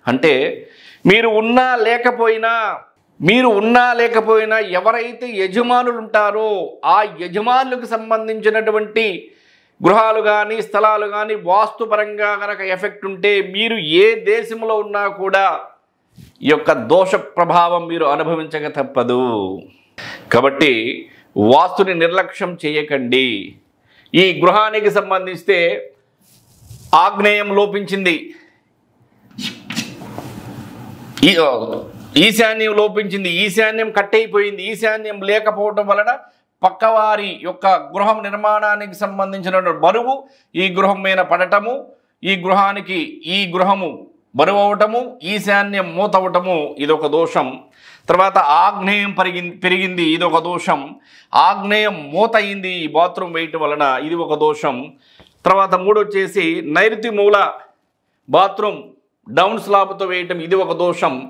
అంటే మీరు ఉన్నా లేకపోయినా ఎవరైతే యజమానులు ఉంటారో ఆ యజమానులకు సంబంధించినటువంటి గృహాలు కానీ స్థలాలు కానీ వాస్తుపరంగా కనుక ఎఫెక్ట్ ఉంటే మీరు ఏ దేశంలో ఉన్నా కూడా ఈ యొక్క దోష ప్రభావం మీరు అనుభవించక తప్పదు. కాబట్టి వాస్తుని నిర్లక్ష్యం చేయకండి. ఈ గృహానికి సంబంధిస్తే ఆగ్నేయం లోపించింది, ఈశాన్యం లోపించింది, ఈశాన్యం కట్ అయిపోయింది, ఈశాన్యం లేకపోవటం వలన పక్కవారి యొక్క గృహం నిర్మాణానికి సంబంధించిన బరువు ఈ గృహం మీద పడటము, ఈ గృహము బరువు అవటము, ఈశాన్యం మూత అవటము, ఇదొక దోషం. తర్వాత ఆగ్నేయం పెరిగింది, ఇదొక దోషం. ఆగ్నేయం మూత అయింది ఈ బాత్రూమ్ వేయటం వలన, ఇది ఒక దోషం. తర్వాత మూడొచ్చేసి నైరుతి మూల బాత్రూమ్ డౌన్ స్లాబ్తో వేయటం, ఇది ఒక దోషం.